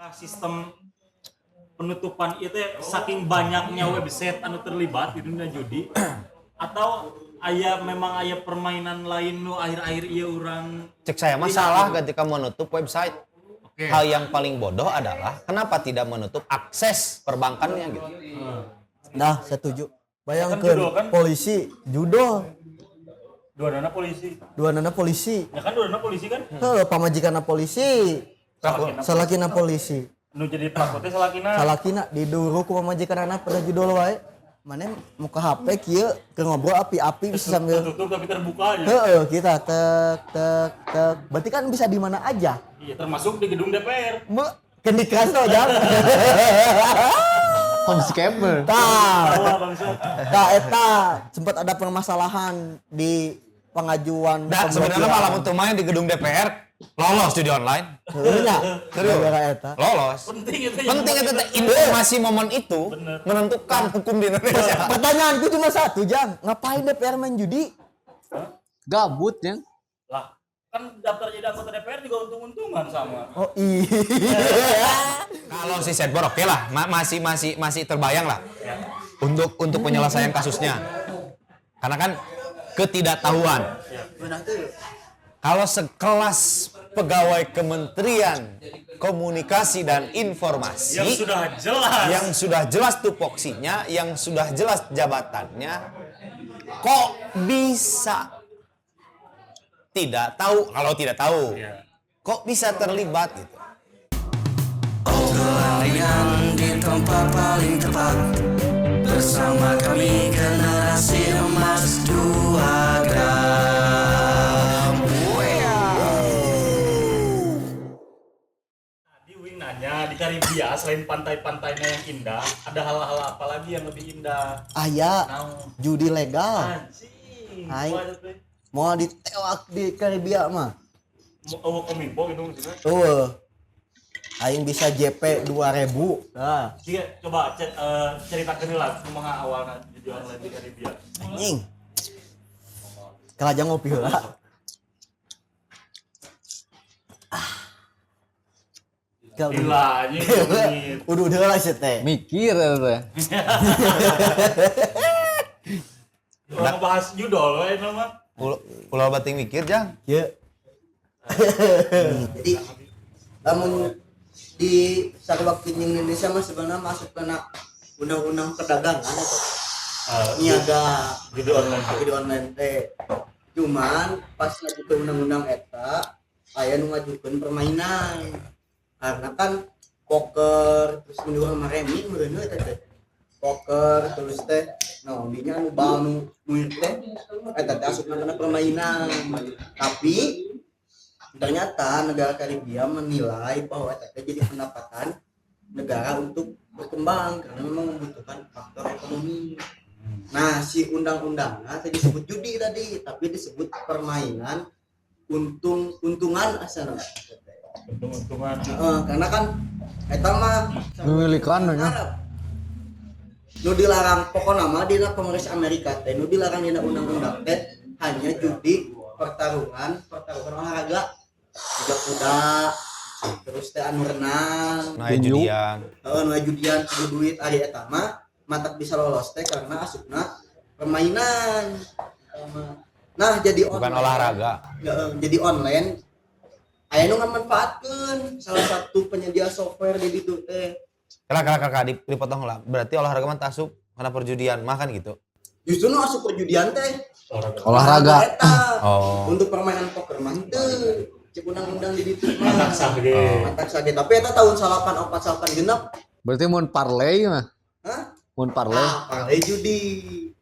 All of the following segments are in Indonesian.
sistem penutupan itu saking banyaknya website anu terlibat di dunia judi atau memang aya permainan lain nu akhir-akhir ieu urang Cek saya masalah ketika menutup website. Oke. Hal yang paling bodoh adalah kenapa tidak menutup akses perbankannya gitu. Nah, setuju. Kan Bayangkeun judul kan? polisi judo, Dua polisi. duanana polisi. Ya kan dua polisi kan? Heuh, pamajikanna polisi, Salakina. salakina polisi. Nu jadi pelaku teh salakina. Salakina diduru ku pamajikanana pada judul wae. Mane muka HP kieu keur ngobrol api-api bisa sambil Tutup tapi terbuka aja. heeh kita tek. Berarti kan bisa di mana aja. Iya, termasuk di gedung DPR. Kendi keras tau jang. Home scammer. Tah, Bangsa. eta sempat ada permasalahan di pengajuan Nah, sebenarnya malah untuk main di gedung DPR lolos judi online. Heeh nya. Serius? Gara-gara eta. Lolos. Penting itu. Penting itu teh, informasi momen itu menentukan hukum di Indonesia. Pertanyaanku cuma satu, Jang. Ngapain DPR main judi? Gabut ya. Lah, kan daftar jadi anggota DPR juga untung-untungan sama. Oh iya. Kalau si Setbor oke lah, masih terbayang lah untuk penyelesaian kasusnya. Karena kan ketidaktahuan. Kalau sekelas pegawai Kementerian Komunikasi dan Informasi yang sudah jelas tupoksinya, yang sudah jelas jabatannya, kok bisa tidak tahu? Kalau tidak tahu, kok bisa terlibat gitu? Obrolan di tempat paling tepat bersama kami generasi emas 2 gram. Tadi Wing nanya di Karibia selain pantai-pantainya yang indah, ada hal-hal apa lagi yang lebih indah? Aya Naon? judi legal. Anjing. Hai. Gua ada teh. Mau ditewak di Karibia mah. Mau kominfo gitu maksudnya. Aing bisa JP 2000. Nah, Jika coba ceritakan lah kumaha awalnya judi online di Karibia. anjing. Kelajang ngopi heula. Gila anjing. Udah heula sih teh. Mikir teh. Orang bahas judol we nama. Pulau Bating mikir, Jang. Ye. Jadi namun di satu waktu di Indonesia mah sebenarnya masuk kena undang-undang perdagangan itu. Niaga judi online teh. Cuman pas ngajukeun undang-undang eta aya nu ngajukeun permainan. Karena kan poker terus minum sama remi meureun eta teh. Poker terus teh dinya anu bal nu teh eta teh asupna kana permainan. Tapi ternyata negara Karibia menilai bahwa eta teh jadi pendapatan negara untuk berkembang karena memang membutuhkan faktor ekonomi. Nah, si undang-undangnya tadi disebut judi tadi, tapi disebut permainan untungan asalna. Untung-untungan. Karena kan eta mah Memilikan nya. nu dilarang pokokna mah dina Kongres Amerika teh nu dilarang dina undang-undang teh hanya judi pertarungan olahraga juga kuda terus teh anu renang Nah, judian. nu judian kudu duit ari eta mah matak bisa lolos teh karena asupna permainan. Nah, jadi Bukan online, olahraga. jadi online aya nu ngamanfaatkeun salah satu penyedia software di ditu teh. Kakak dipotong lah. Berarti olahraga mah tasuk karena perjudian, mah kan gitu. Justru nu asup perjudian teh Olahraga. eta. Oh. Untuk permainan poker mah teu cek undang-undang di ditu mah. Mantak sage. Tapi eta tahun 84 genep. Berarti mun parlay mah. Hah? Mun parlay. Parlay judi.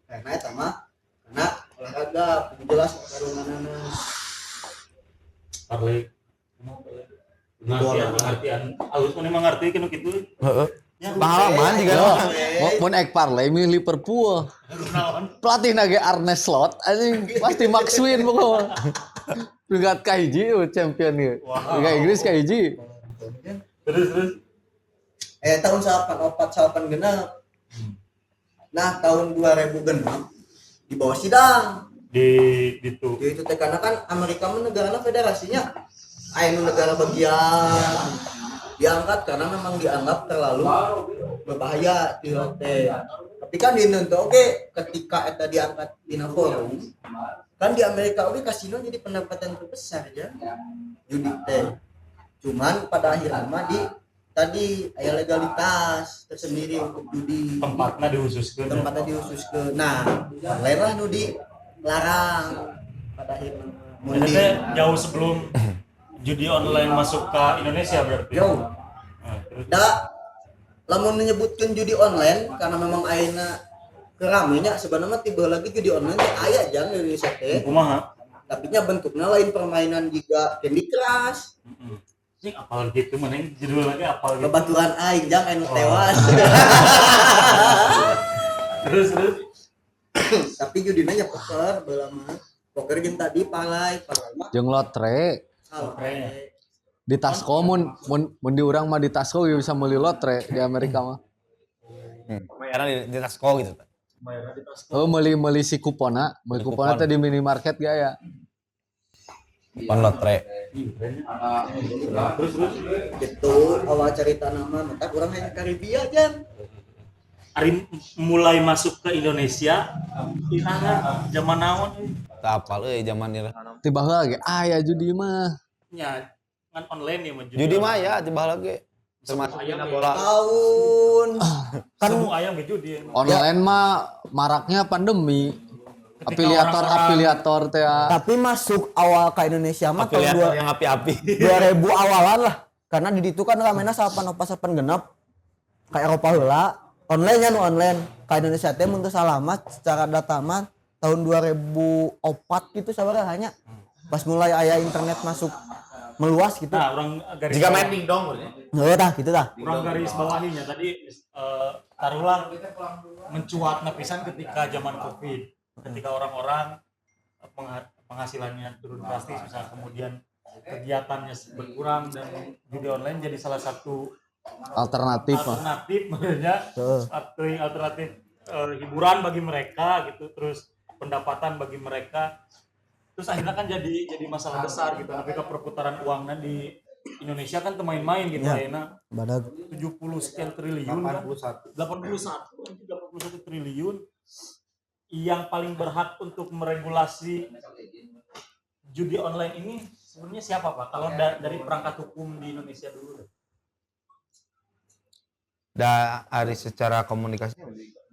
Karena eta mah karena olahraga jelas pertarunganana. Parlay. Pengertian. Alus mana mengerti kena gitu. Heeh. Pengalaman juga. Mun ek parlay milih Liverpool. Pelatih nage Arne Slot anjing pasti Maxwin pokoknya. Peringkat kahiji champion ieu. Liga Inggris kahiji. Terus. Tahun 84 genep. Nah, tahun 2000 genep di bawah sidang. Di Itu teh karena kan Amerika mah negarana federasinya aya nu negara bagian diangkat karena memang dianggap terlalu berbahaya di teh. Tapi kan di Indonesia oke ketika eta diangkat di forum kan di Amerika oke kasino jadi pendapatan terbesar ya judi teh. Cuman pada akhirnya mah tadi aya legalitas tersendiri untuk judi. Tempatnya dihususkeun. Nah, lain lah nu dilarang pada akhirnya. Itu teh jauh sebelum judi online masuk ke Indonesia berarti. Jauh. Nah, terus Lamun menyebutkan judi online karena memang ayeuna keramenya sebenarnya tiba lagi judi online teh aya jang di Indonesia teh. kumaha? Tapi nya bentuknya lain permainan juga Candy Crush. Sing apal gitu meneng judul lagi apal gitu. Kebaturan aing jang anu tewas. Terus Tapi judina nya poker baheula mah. Poker jeung tadi palai mah. Jeung lotre di Tasco mun di urang mah di Tasco bisa meuli lotre di Amerika mah. Pembayaran di Tasco gitu. Oh meuli si kupona, meuli kupona teh di minimarket gaya. Kupon lotre. terus Gitu awal cerita nama mata urang hanya Karibia jan. Ari mulai masuk ke Indonesia iraha zaman naon Tak apal zaman ieu. Tiba heula ge aya judi mah. nya kan online ya mah Judi mah ya tiba lagi termasuk ayam bola. Tahun kan semua ayam ke judi. Online mah maraknya pandemi. Afiliator teh. Tapi masuk awal ke Indonesia mah tahun Afiliator yang api-api. 2000 awalan lah. Karena di ditu kan ramena 8 genep ka Eropa heula. Online nya nu online. Ka Indonesia teh mun teu salamat secara data mah tahun 2004 gitu sabarahanya. Pas mulai aya internet masuk meluas gitu. Nah, orang garis Jika mapping dong berarti. Heuh tah gitu tah. orang garis bawahinya tadi taruhlah mencuatna pisan ketika zaman Covid. Ketika orang-orang penghasilannya turun drastis misalnya kemudian kegiatannya berkurang dan judi online jadi salah satu Alternatif maksudnya alternatif hiburan bagi mereka gitu, terus pendapatan bagi mereka, terus akhirnya kan jadi masalah besar gitu. Tapi ke perputaran uangnya di Indonesia kan main-main gitu Ya. ya, Badag 70 sekian triliun, 81 triliun. Yang paling berhak untuk meregulasi judi online ini sebenarnya siapa Pak? Kalau dari perangkat hukum di Indonesia dulu. Dari secara komunikasi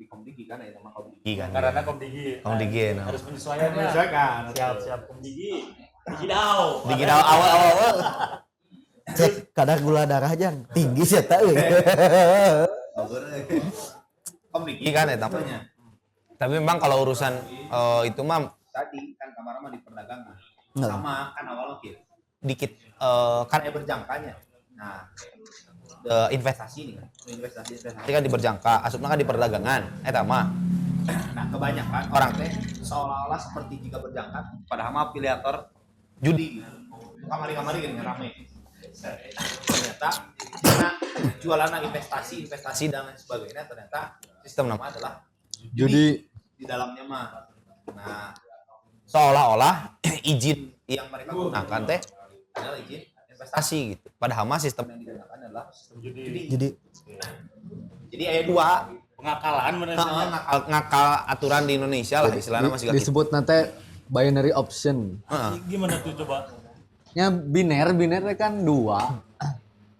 di Komdigi kan ya sama Komdigi kan. Karena Komdigi harus menyesuaikan. Siap Komdigi. Digidau awal. cek kadar gula darah jan tinggi sih eta euy. Komdigi kan ya tampaknya. Tapi memang kalau urusan itu mah tadi kan kamar mah di perdagangan Nah. sama kan awal oke dikit kan berjangkanya. Nah investasi nih kan. investasi Ini kan di berjangka, asupna kan di perdagangan. Eta mah nah kebanyakan orang teh seolah-olah seperti jika berjangka padahal mah afiliator judi kamari-kamari gini rame ternyata karena jualan investasi dan lain sebagainya ternyata sistem nama adalah judi di dalamnya mah. Nah, seolah-olah izin yang mereka gunakan teh adalah izin investasi gitu. Padahal mah sistem yang digunakan adalah Judi. Jadi jadi ayat dua Pengakalan bener. ngakal aturan di Indonesia lah istilahnya masih gitu. disebut nanti binary option. Gimana tuh coba? Nya biner teh kan dua.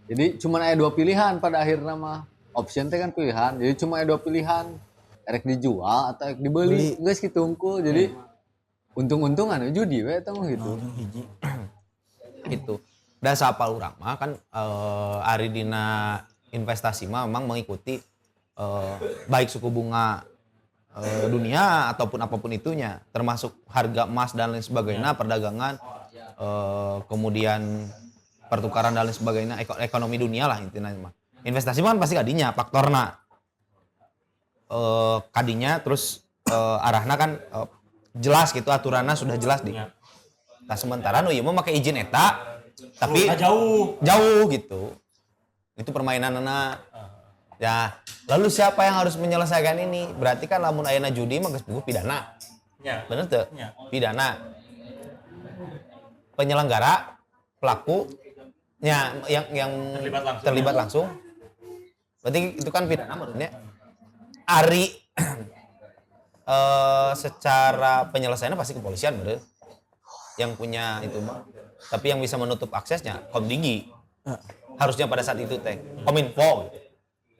Jadi cuma ada dua pilihan pada akhirnya mah. Option teh kan pilihan. Jadi cuma ada dua pilihan. Erek dijual atau erek dibeli. Geus kitu unggul. Jadi untung-untungan judi we eta mah gitu. Gitu. Dan sapal urang mah kan ari dina investasi mah memang mengikuti baik suku bunga dunia ataupun apapun itunya, termasuk harga emas dan lain sebagainya, perdagangan, kemudian pertukaran dan lain sebagainya, ekonomi dunia lah intinya mah. Investasi mah kan pasti kadinya faktorna. Kadinya terus arahna kan jelas gitu, aturannya sudah jelas di. Nah sementara nu ieu mah make izin eta tapi jauh gitu. Itu permainanna. Ya, lalu siapa yang harus menyelesaikan ini? Berarti kan lamun ayeuna judi mah geus pidana. Ya. Bener teu? Ya. Pidana. Penyelenggara, pelaku, Ya, yang terlibat langsung. Berarti itu kan pidana menurutnya. Ari secara penyelesaiannya pasti kepolisian bener. Yang punya itu mah. Tapi yang bisa menutup aksesnya Komdigi. Harusnya pada saat itu teh Kominfo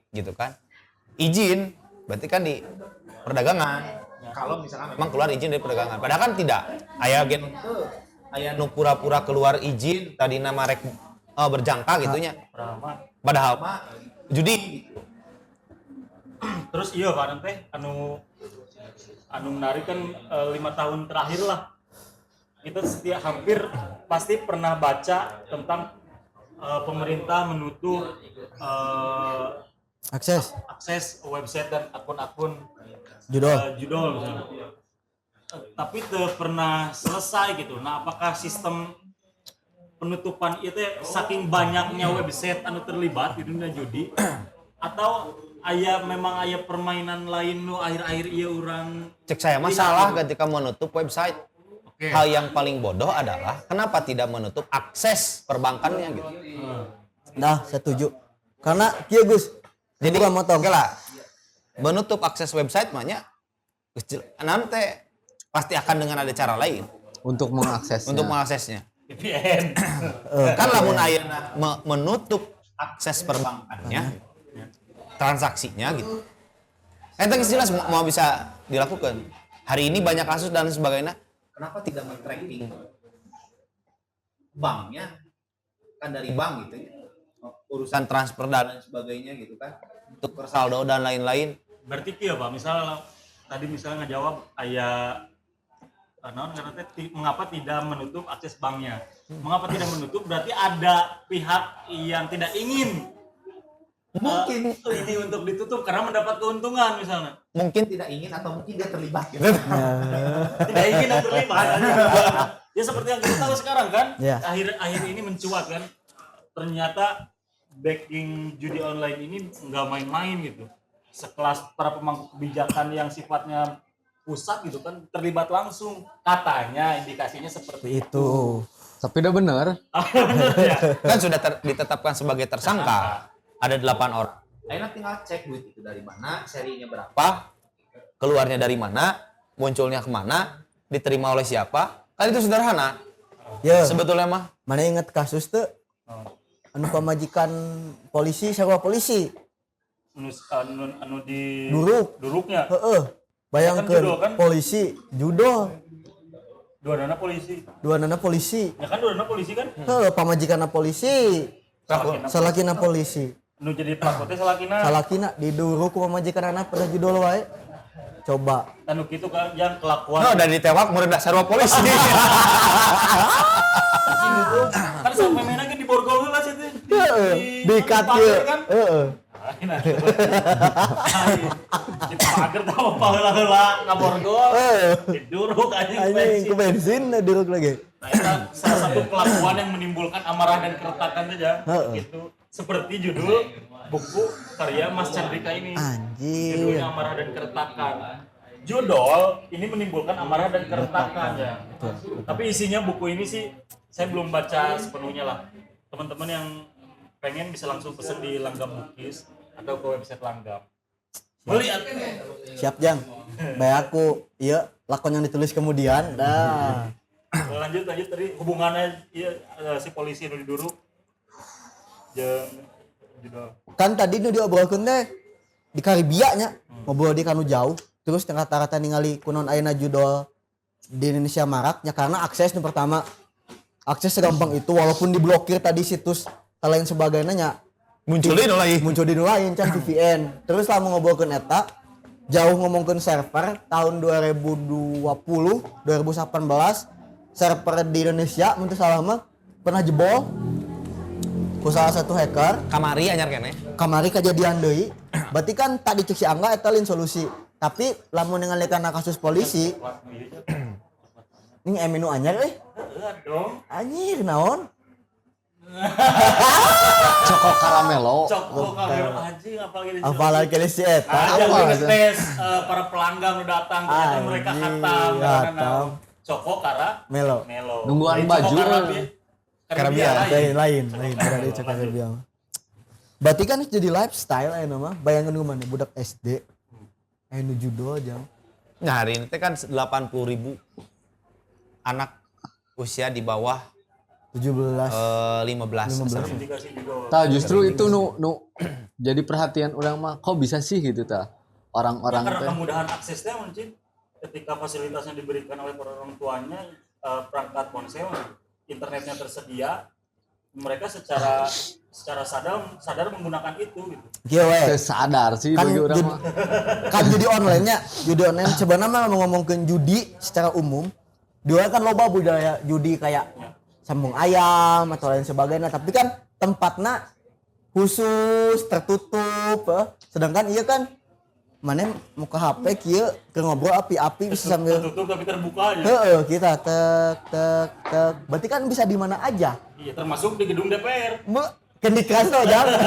gitu kan. Izin berarti kan di perdagangan. Kalau misalkan Memang keluar izin dari perdagangan. Padahal kan tidak. Aya gen aya nu pura-pura keluar izin tadi nama rek berjangka gitunya. Padahal mah judi. Terus iya Pak nanti anu menarik kan 5 tahun terakhir lah kita setiap hampir pasti pernah baca tentang pemerintah menutup akses website dan akun-akun judol misalnya. Tapi tidak pernah selesai gitu. Nah, apakah sistem penutupan itu saking banyaknya website anu terlibat di dunia judi atau memang aya permainan lain nu akhir-akhir ieu urang Cek saya masalah ketika menutup website. Hal yang paling bodoh adalah kenapa tidak menutup akses perbankannya gitu. Nah, setuju. Karena kieu Gus. Jadi bukan motong. Oke lah. Menutup akses website mahnya nanti pasti akan dengan ada cara lain Untuk mengaksesnya. untuk mengaksesnya. VPN. Kan lamun ayeuna menutup akses perbankannya, transaksinya gitu. Itu jelas mau bisa dilakukan. Hari ini banyak kasus dan sebagainya. kenapa tidak men-tracking banknya kan dari bank gitu ya, urusan Transfer dan dan sebagainya gitu kan. untuk saldo dan lain-lain. Berarti kieu Pak, misalnya tadi misalnya ngejawab aya naon karena mengapa tidak menutup akses banknya. Mengapa tidak menutup berarti ada pihak yang tidak ingin mungkin ini untuk ditutup karena mendapat keuntungan misalnya. Mungkin Tidak ingin atau mungkin dia terlibat gitu. Tidak ingin dan terlibat. Ya seperti yang kita tahu sekarang kan, Ya. akhir ini mencuat kan, ternyata backing judi online ini nggak main-main gitu. Sekelas para pemangku kebijakan yang sifatnya pusat gitu kan terlibat langsung, katanya indikasinya seperti Itu. Tapi udah bener. kan sudah ditetapkan sebagai tersangka. Ada 8 orang. Akhirnya tinggal cek duit itu dari mana, serinya berapa. Apa? Keluarnya dari mana? Munculnya kemana? Diterima oleh siapa? Kan itu sederhana. Ya, Sebetulnya mah. mana inget kasus tuh? Anu pamajikan polisi, sewa polisi. anu di Heeh. duruknya. Kan bayangkeun judul kan? polisi, judol. Dua dana polisi. Duanana polisi. Ya kan dua dana polisi kan? Heeh, pamajikanna polisi. Salakina polisi. Nu jadi pelakunya salakina. Salakina diduruk ku pamajikanana pada judol wae. Coba. Anu kitu kan yang kelakuan. No, udah ditewak murid sarwa polisi. Kan sampai main lagi di borgol lah situ. Heeh, dikat ieu. kan? Heeh. Di pager tau paheula-heula ngaborgol. Diduruk anjing Anjing ku bensin. bensin diruk lagi. Nah, itu salah satu kelakuan yang menimbulkan amarah dan keretakan saja. Heeh. Gitu. Seperti judul buku karya Mas Chandrika ini. Anjir. Judulnya Amarah dan Keretakan. Judul ini menimbulkan amarah dan keretakan ya. Tapi isinya buku ini sih saya belum baca sepenuhnya lah. Teman-teman yang pengen bisa langsung pesen di Langgam Bukis atau ke website Langgam. Beli atuh. Siap Jang. Baik aku, iya lakon yang ditulis kemudian. Dah. Lanjut tadi hubungannya iya, si polisi yang diduruk jeung judul. Kan tadi nu diobrolkeun teh di Karibia nya, ngobrol di kanu jauh. Terus rata-rata ningali kunon ayeuna judol di Indonesia marak nya karena akses nu pertama. Akses segampang itu walaupun diblokir tadi situs lain sebagainya nya Muncul di lagi. muncul di lain can VPN. Terus lah mau ngobrolkeun eta jauh ngomongkeun server tahun 2020 2018 server di Indonesia mun teu salah mah pernah jebol ku salah satu hacker. Kamari anyar kene. Kamari kejadian deui. Berarti kan tadi cek si Angga eta lain solusi. Tapi lamun ningali kasus polisi ini emenu anyar euy. Heeh dong. Anjir naon? Coko karamelo. Cokok kagak anjing apalagi di Apalagi kali si eta. yang Apa? ngetes para pelanggan udah datang ternyata mereka Anjing, hatam hatam. Coko kara Melo. Melo. Nungguan Jadi baju. Coko kara Karabia. lain berarti cek Karabia. Berarti kan jadi lifestyle ayeuna mah. Bayangkeun mana budak SD anu judo aja. Nah hari ini teh kan 80.000 anak usia di bawah 17 15. Tah justru itu nu jadi perhatian orang mah kok bisa sih gitu tah. Orang-orang karena teh kemudahan aksesnya mungkin ketika fasilitasnya diberikan oleh para orang tuanya, perangkat ponsel, internetnya tersedia, mereka secara sadar menggunakan itu gitu. Kieu we. sadar sih Kan bagi orang judi, mah. kan judi online-nya, judi online sebenarnya mah ngomongkeun judi secara umum. Dia kan loba budaya judi kayak sambung ayam atau lain sebagainya, tapi kan tempatnya khusus tertutup. Sedangkan iya kan mana muka HP kieu ke ngobrol api-api bisa sambil Tertutup tapi terbuka aja. heeh kita tek. Berarti kan bisa di mana aja. Iya, termasuk di gedung DPR. Kendi keras tuh jangan.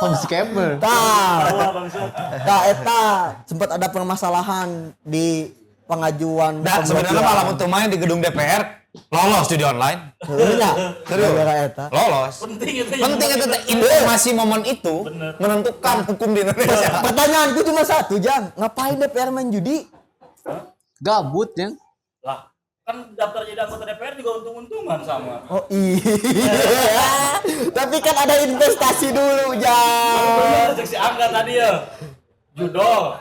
Homescaper. Tah. Tah eta sempat ada permasalahan di pengajuan Nah sebenarnya malah untuk main di gedung DPR lolos judi online. Heeh nya. Serius? Gara-gara eta. Lolos. Penting itu. Penting itu teh, informasi momen itu menentukan hukum di Indonesia. Pertanyaanku cuma satu, Jang. Ngapain DPR main judi? Gabut ya. Lah, kan daftar jadi anggota DPR juga untung-untungan sama. Oh iya. Tapi kan ada investasi dulu, Jang. Cek si Angga tadi ya. Judo.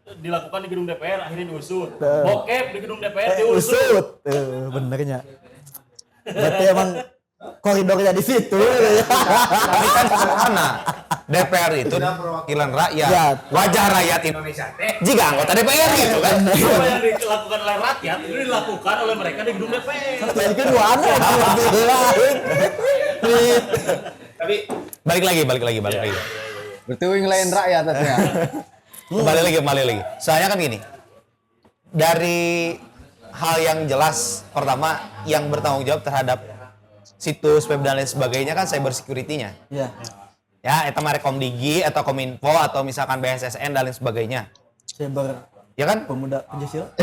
Dilakukan di gedung DPR akhirnya diusut. Bokep di gedung DPR diusut. Usut. Benernya. Berarti emang koridornya di situ. Tapi kan sederhana. DPR itu perwakilan rakyat. Wajah rakyat Indonesia teh jika anggota DPR gitu kan. Apa yang dilakukan oleh rakyat itu dilakukan oleh mereka di gedung DPR. Jadi kedua aneh. Tapi Balik lagi. Berarti wing lain rakyat katanya. Kembali lagi. Soalnya kan gini. Dari hal yang jelas, pertama yang bertanggung jawab terhadap situs web dan lain sebagainya kan cyber security-nya. Iya. Ya, eta mah Rekomdigi atau Kominfo atau misalkan BSSN dan lain sebagainya. Cyber Ya kan? pemuda Pancasila.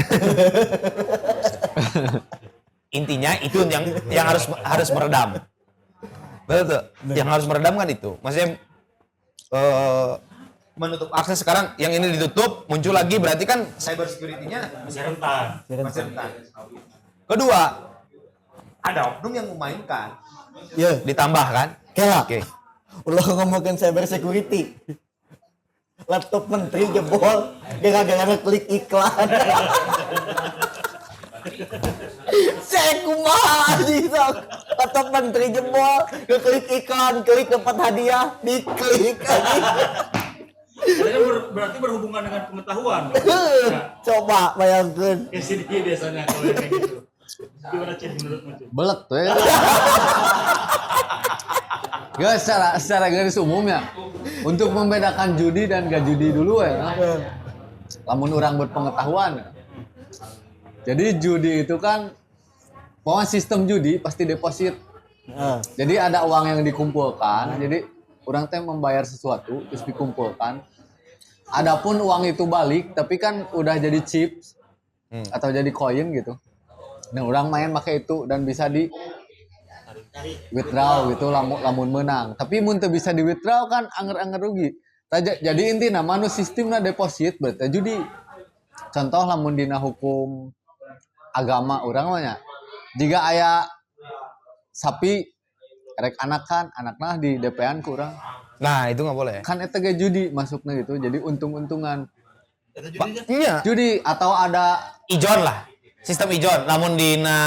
Intinya itu yang harus meredam. Betul tuh. Yang harus meredam kan itu. Maksudnya menutup akses sekarang yang ini ditutup muncul lagi berarti kan cyber security-nya Masih rentan. masih rentan. kedua Ada oknum yang memainkan. Iya. ditambah kan. Kela. Oke. Ulah ngomongin cyber security. Laptop menteri jebol gara-gara klik iklan. Cek kumaha anjing sok. Laptop menteri jebol, klik iklan, klik dapat hadiah, diklik anjing. Berarti berhubungan dengan pengetahuan. Coba bayangkeun. Kayak Sidki biasanya kalau yang kayak gitu. Gimana Cid menurutmu Cid? Belet tuh ya. Gak secara garis umumnya untuk membedakan judi dan gak judi dulu ya. Lamun orang berpengetahuan. Jadi judi itu kan pokoknya sistem judi pasti deposit. Jadi ada uang yang dikumpulkan. Jadi orang teh membayar sesuatu terus dikumpulkan. Adapun uang itu balik tapi kan udah jadi chips atau jadi koin gitu. Nah orang main pakai itu dan bisa di withdraw gitu lamun menang. Tapi mun teu bisa di withdraw kan anger-anger rugi. Jadi intinya manu sistemna deposit berarti judi. Contoh lamun dina hukum agama urang mah nya. Jika aya sapi rek anakna di DP-an ku urang. Nah itu nggak boleh. Kan eta ge judi masukna gitu. Jadi untung-untungan. Iya. Judi atau ada Ijon lah. Sistem ijon. Namun dina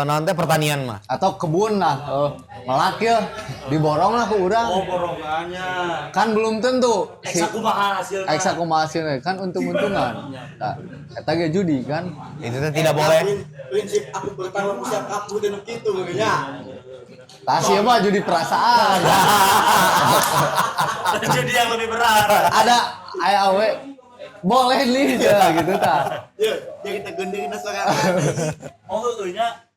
nanti pertanian mah. atau kebun lah ngelak ya diborong lah ke urang. Oh, borongannya. Kan belum tentu Eksa kumaha hasilnya. Eksa kumaha hasilnya kan untung-untungan. Nah, eta ge judi kan. Itu teh tidak boleh. Prinsip aku bertanggung jawab aku dan gitu ya. Tah sia mah judi perasaan. Jadi yang lebih berat. Ada aya awe boleh nih ya gitu tah. Ya, jadi kita gendengin sorangan. Oh, nya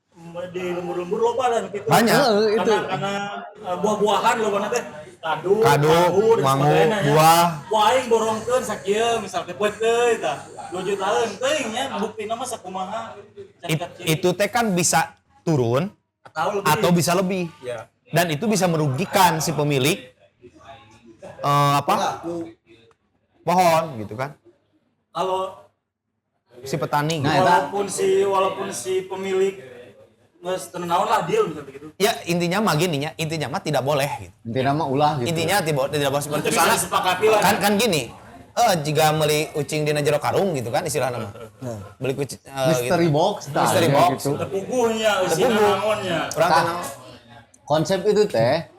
di lembur-lembur loba dan gitu. Banyak. Itu Karena buah-buahan loba teh. kadu, Kadu, dan mangu, sebagainya, ya. buah. Wah aing borongkeun sakieu misalnya buat teh tah 2 jutaan teuing nya bukti nama sakumaha Itu teh kan bisa turun atau lebih. atau bisa lebih. Ya. Dan itu bisa merugikan si pemilik pohon gitu kan. Kalau Si petani gitu. Nah, walaupun si pemilik geus teu naon lah deal misalnya gitu. Ya intinya mah gini nya, intinya mah tidak boleh gitu. intinya mah ulah gitu. Intinya tidak boleh seperti Itu itu. bisa Soalnya disepakati lah. kan gini. Jika beli ucing dina jero karung gitu kan istilahnya mah. Beli kucing Mystery gitu. box, tah, Mystery ya box. gitu. Tepuguhnya, usina nangonnya. Orang Tah. tenang. Konsep itu teh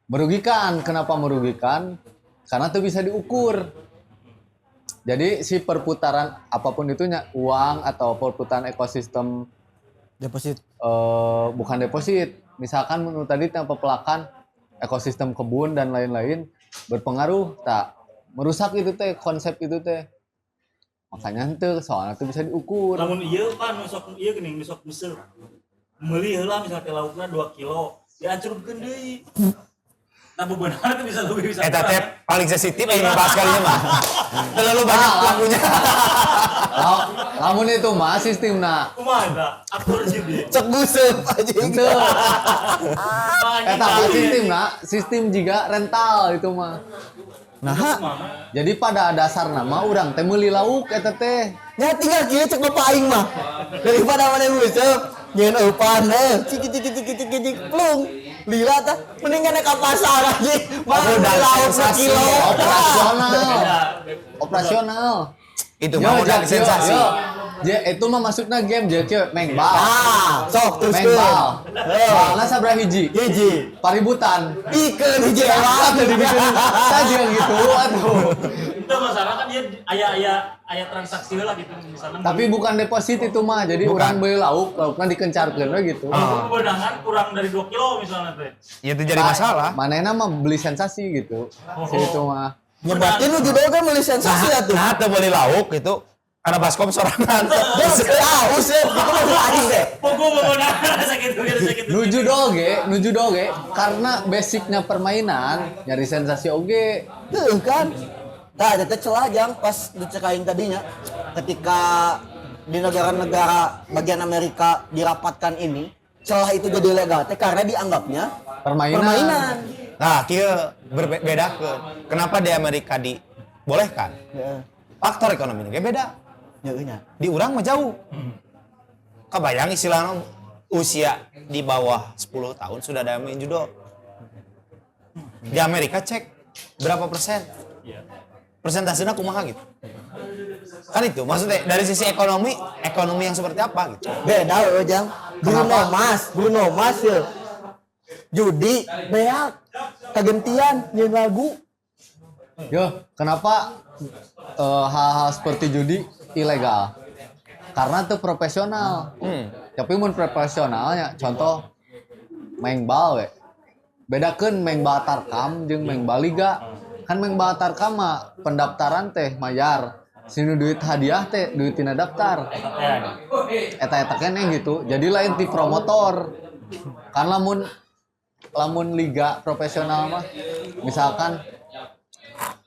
merugikan. Kenapa merugikan? Karena tuh bisa diukur. Jadi si perputaran apapun itu uang atau perputaran ekosistem Deposit. bukan deposit. Misalkan menurut tadi tanpa pelakan ekosistem kebun dan lain-lain berpengaruh tak merusak itu teh konsep itu teh. Makanya itu soalnya tuh bisa diukur. Namun ieu kan sok ieu geuning sok besar. Meuli heula misalnya laukna 2 kilo, dihancurkeun deui. Nah bebenarnya itu bisa lebih bisa. Eta teh paling sensitif yang bahas kalinya mah. Terlalu banyak pelakunya. Lamun itu mah sistemna. Kumaha eta? Atur jadi. Cek buseup anjing. Itu. Eta mah sistem juga rental itu mah. Nah, Jadi pada dasar nama urang teh meuli lauk eta teh. nya tinggal kieu cek bapak aing mah. Daripada mana buseup, nyeun eupan cik plung. Lila tah mendingan ka pasar aja. Mah udah lauk sensasi, sekilo. Operasional. Itu mah udah sensasi. Itu mah masuknya game je kieu mengbal. Ah, sok teruskeun. Mengbal. Balna sabaraha hiji? Hiji. Paributan. Ikeun hiji elang. Saja gitu atuh. Itu masalah kan dia aya transaksi lah gitu misalnya. Tapi bukan deposit itu mah. Jadi urang beli laukna dikencarkeun we gitu. Kebedangan kurang dari 2 kilo misalnya teh. Ya itu jadi masalah. Manehna mah beli sensasi gitu. Itu mah. Nyebatin lu juga kan beli sensasi atuh. Nah, teu beli lauk itu karena baskom sorangan. Aus itu mah anjing deh. Pogo bebenarnya sakit. Nuju doge karena basicnya permainan nyari sensasi oge. Heeh kan. Tah eta teh celah jang pas dicekain tadinya ketika di negara-negara bagian Amerika dirapatkan ini celah itu jadi legal teh karena dianggapnya permainan. Nah, kieu berbeda ke kenapa di Amerika dibolehkan? Heeh. Faktor ekonomi ge beda. Heeh nya. Di urang mah jauh. Kebayang istilahnya usia di bawah 10 tahun sudah ada main judo. Di Amerika cek berapa persen? Persentasenya kumaha gitu. Kan itu maksudnya dari sisi ekonomi yang seperti apa gitu. Beda we jang. Bruno Mars ya. Judi beak kagentian nyeun lagu. Yo, kenapa hal-hal seperti judi ilegal? Karena itu profesional. Tapi mun profesionalnya, contoh main bal we. Bedakeun main bal tarkam jeung main bal liga. Kan main bal tarkam mah pendaftaran teh mayar. Sinu duit hadiah teh duit tina daftar. Eta keneh gitu. Jadi lain ti promotor. Kan lamun liga profesional mah misalkan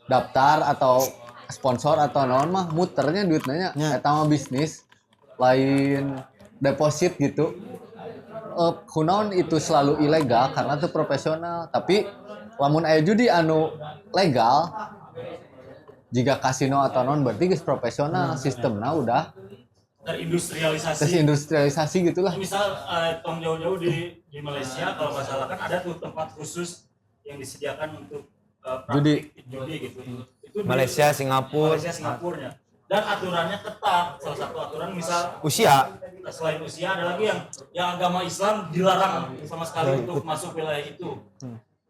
daftar atau sponsor atau naon mah muternya duitnya eta mah bisnis lain deposit gitu. Kunaon itu selalu ilegal karena itu profesional. Tapi lamun aya judi anu legal jika kasino atau non berarti geus profesional sistemnya udah terindustrialisasi gitulah. Misal tong jauh-jauh di Malaysia kalau nggak salah kan ada tuh tempat khusus yang disediakan untuk praktik judi gitu. Itu Malaysia, Singapura. Singapurnya. Dan aturannya ketat. Salah satu aturan misal Usia. selain usia ada lagi yang agama Islam dilarang sama sekali untuk masuk wilayah itu.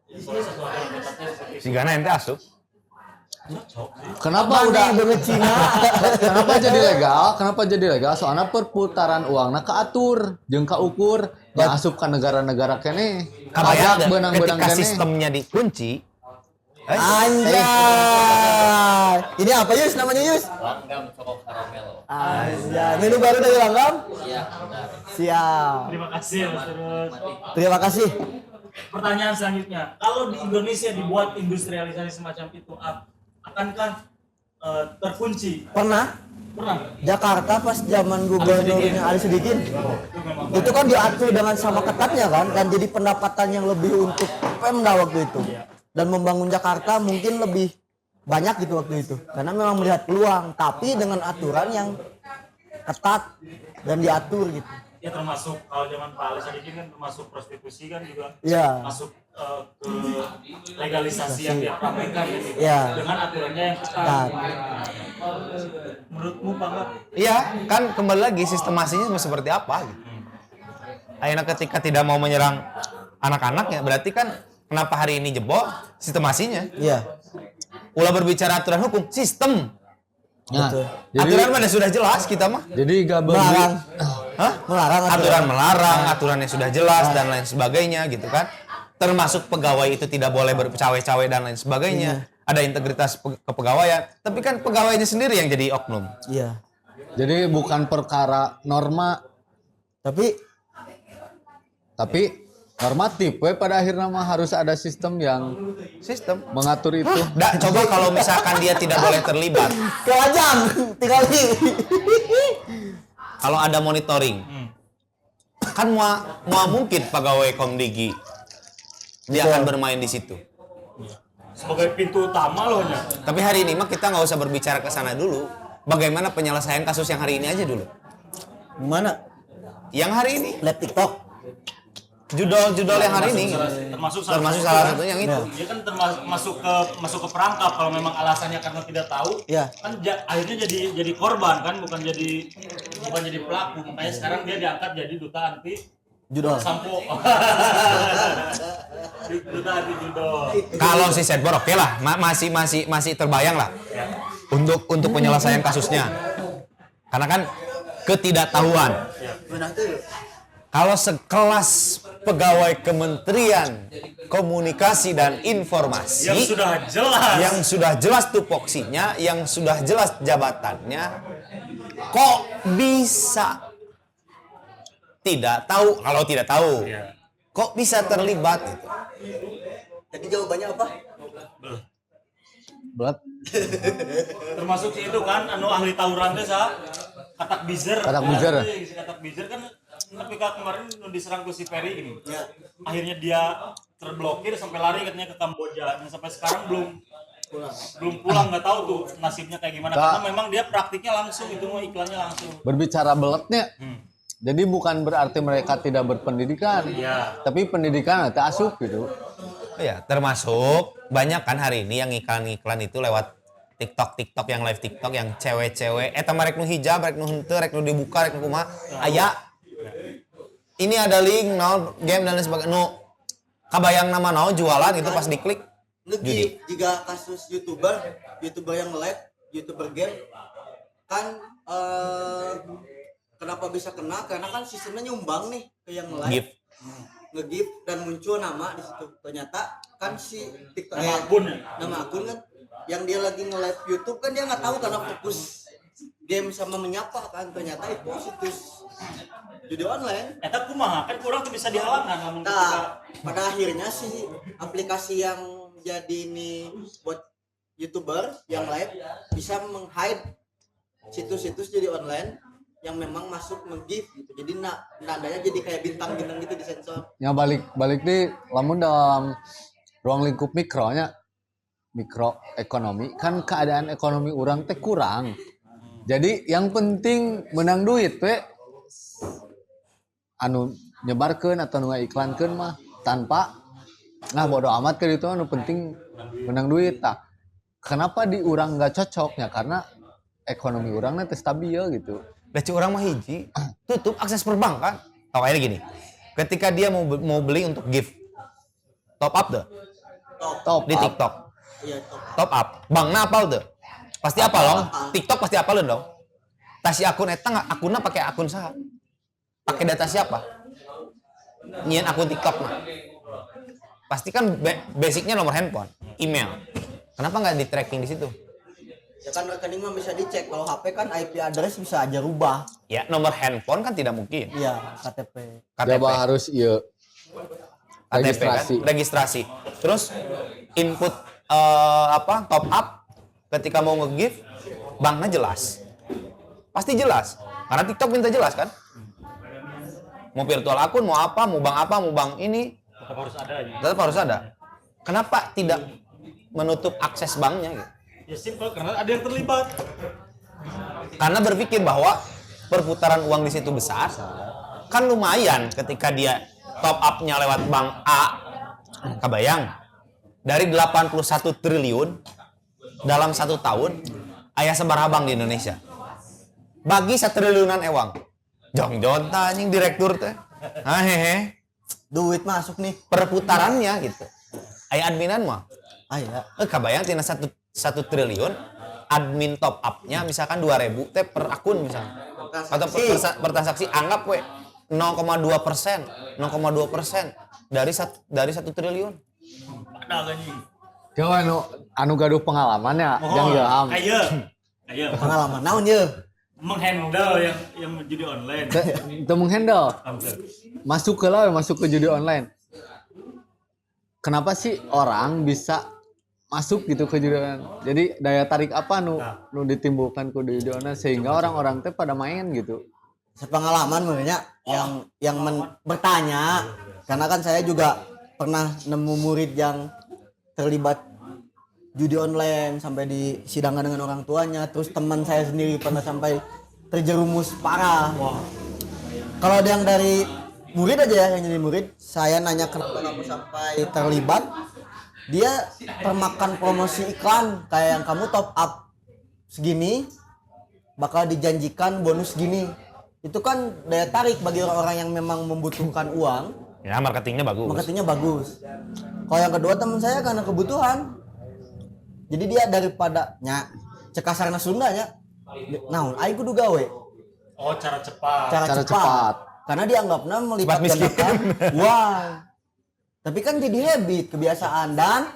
Jadi salah satu aturan ketatnya seperti itu. Sigana ente asup. Kenapa udah Cina? Kenapa jadi legal? Soalnya perputaran uangna keatur jeung kaukur yang asup ke negara-negara kene. Kabayang benang-benang ketika kene. sistemnya dikunci. Anjay. Ini apa Yus namanya Yus? Langgam cokok karamel. Anjay. Menu baru dari Langgam? Iya, benar. Siap. Terima kasih Mas Terus. Terima kasih. pertanyaan selanjutnya, kalau di Indonesia dibuat industrialisasi semacam itu, akankah terkunci? Pernah Pernah? Jakarta pas zaman gubernurnya Ali Sadikin itu kan diatur dengan sama ketatnya kan, dan jadi pendapatan yang lebih untuk Pemda waktu itu, dan membangun Jakarta mungkin lebih banyak gitu waktu itu karena memang melihat peluang, tapi dengan aturan yang ketat dan diatur gitu. Ya termasuk kalau zaman Pak Ali Sadikin kan termasuk prostitusi kan juga Iya. masuk ke legalisasi yang dia praktekkan ya, gitu. Iya. Dengan aturannya yang ketat. Menurutmu Pak Mat? Iya, kan kembali lagi sistemasinya seperti apa gitu. Akhirnya ketika tidak mau menyerang anak-anaknya, berarti kan kenapa hari ini jebol sistemasinya. Iya. Ulah berbicara aturan hukum, sistem. Nah, Betul. Aturan mana sudah jelas kita mah. jadi gak Melarang. Hah? Melarang Aturan melarang, aturannya sudah jelas dan lain sebagainya gitu kan. Termasuk pegawai itu tidak boleh bercawe-cawe dan lain sebagainya. Ada integritas kepegawaian, tapi kan pegawainya sendiri yang jadi oknum. Iya. Jadi bukan perkara norma, Tapi normatif. We pada akhirnya mah harus ada sistem yang Sistem. mengatur itu. Nggak, coba kalau misalkan dia tidak boleh terlibat. kelajang tinggal di. Kalau ada monitoring, kan mau mungkin pegawai Komdigi dia akan bermain di situ. Sebagai pintu utama loh nya. Tapi hari ini mah kita nggak usah berbicara ke sana dulu. Bagaimana penyelesaian kasus yang hari ini aja dulu. Mana? Yang hari ini, Lab TikTok. judul-judul yang hari ini, Termasuk salah satunya yang itu. Dia kan masuk ke perangkap kalau memang alasannya karena tidak tahu. Iya. Kan akhirnya jadi korban kan, bukan jadi pelaku. Makanya sekarang dia diangkat jadi duta anti Judul. sampo. Duta anti judol. Kalau si Setbor oke lah, masih terbayang lah untuk penyelesaian kasusnya. Karena kan ketidaktahuan. Mana tuh? Kalau sekelas pegawai Kementerian Komunikasi dan Informasi Yang sudah jelas tupoksinya, yang sudah jelas jabatannya, kok bisa tidak tahu? Kalau tidak tahu, kok bisa terlibat gitu? Jadi jawabannya apa? Berat. termasuk si itu kan anu ahli tawuran teh sa katak bizer. Katak bizer. Si katak bizer kan tapi kemarin diserang ke si Ferry ini. Ya. Akhirnya dia terblokir sampai lari katanya ke Kamboja. Dan sampai sekarang belum pulang, nggak tahu tuh nasibnya kayak gimana. Karena memang dia praktiknya langsung, itu mah iklannya langsung. Berbicara beletnya, jadi bukan berarti mereka tidak berpendidikan, tapi pendidikan itu asup gitu. Ya, termasuk banyak kan hari ini yang iklan-iklan itu lewat TikTok yang live TikTok yang cewek-cewek eta merek nu hijab, rek nu henteu, rek nu dibuka, rek nu kumaha. Aya. Ini ada link naon game dan lain sebagainya. Nu kabayang nama naon jualan itu pas diklik. Lagi jika kasus youtuber yang live, youtuber game kan kenapa bisa kena? Karena kan sistemnya nyumbang nih ke yang live. Gift. Nge-gift dan muncul nama di situ. Ternyata kan si TikTok nama akun kan yang dia lagi nge-live YouTube kan dia nggak tahu karena fokus game sama menyapa kan, ternyata itu situs judi online. Eta kumaha kan kurang tuh bisa dihalangan namun Nah, pada akhirnya si aplikasi yang jadi ini buat YouTuber yang live bisa meng-hide situs-situs jadi online yang memang masuk nge-gift gitu. Jadi nadanya jadi kayak bintang-bintang gitu disensor. Ya balik di lamun dalam ruang lingkup mikronya, mikroekonomi kan keadaan ekonomi orang teh kurang. Jadi yang penting menang duit we. Anu nyebarkeun atau nu iklankeun mah tanpa bodo amat ke itu anu penting menang duit tah. Kenapa di urang nggak cocoknya? Karena ekonomi urangnya teh stabil gitu. Beci orang mah hiji, tutup akses perbankan. Tahu aja gini. Ketika dia mau beli untuk gift, top up deh. Top Di up. TikTok. Iya, Top up. Bankna apal deh. Pasti apal dong. TikTok pasti apalin dong. Tasi akun eta nggak akunnya pakai akun saha? Pakai data siapa? Nyian akun TikTok mah. Pasti kan basicnya nomor handphone, email. Kenapa nggak di tracking di situ? Ya kan rekening mah bisa dicek, kalau HP kan IP address bisa aja rubah. Ya nomor handphone kan tidak mungkin. Iya, KTP. KTP. Coba harus iya. KTP kan, registrasi. Terus input top up ketika mau nge-give banknya jelas. Pasti jelas. Karena TikTok minta jelas kan? Mau virtual akun, mau bank ini tetap harus ada. Kenapa tidak menutup akses banknya gitu? Ya simpel karena ada yang terlibat. Karena berpikir bahwa perputaran uang di situ besar, kan lumayan ketika dia top up-nya lewat bank A, kebayang, dari 81 triliun dalam 1 tahun, aya sabaraha bank di Indonesia. Bagi 1 triliunan ewang. Jong-jong anjing direktur teh. Hehe. Duit masuk nih. Perputarannya gitu. Aya adminan mah. Aya. Kebayang tina 1 triliun admin top up-nya misalkan 2.000 teh per akun misalkan. Atau per transaksi anggap we 0,2% dari 1 triliun. Padahal anjing. Jawa anu gaduh pengalamannya yang ilham. Ayo. Pengalaman naon ye? Menghandle yang judi online. Itu menghandle. Masuk ke judi online. Kenapa sih orang bisa masuk gitu ke judi online? Jadi daya tarik apa nu ditimbulkan ke judi online sehingga orang-orang teh pada main gitu. Sepengalaman sebenarnya yang bertanya karena kan saya juga pernah nemu murid yang terlibat judi online sampai disidangkan dengan orang tuanya, terus teman saya sendiri pernah sampai terjerumus parah. Kalau ada yang dari murid aja ya, yang jadi murid, saya nanya kenapa kamu sampai terlibat, dia termakan promosi iklan kayak yang kamu top up segini bakal dijanjikan bonus segini. Itu kan daya tarik bagi orang-orang yang memang membutuhkan uang. Ya marketingnya bagus. Kalau yang kedua teman saya karena kebutuhan. Jadi dia daripada cek kasarna Sundanya naon aing kudu gawe. Oh, cara cepat. Cara cepat. Karena dianggapnya melipat gandakan uang. Tapi kan jadi habit, kebiasaan, dan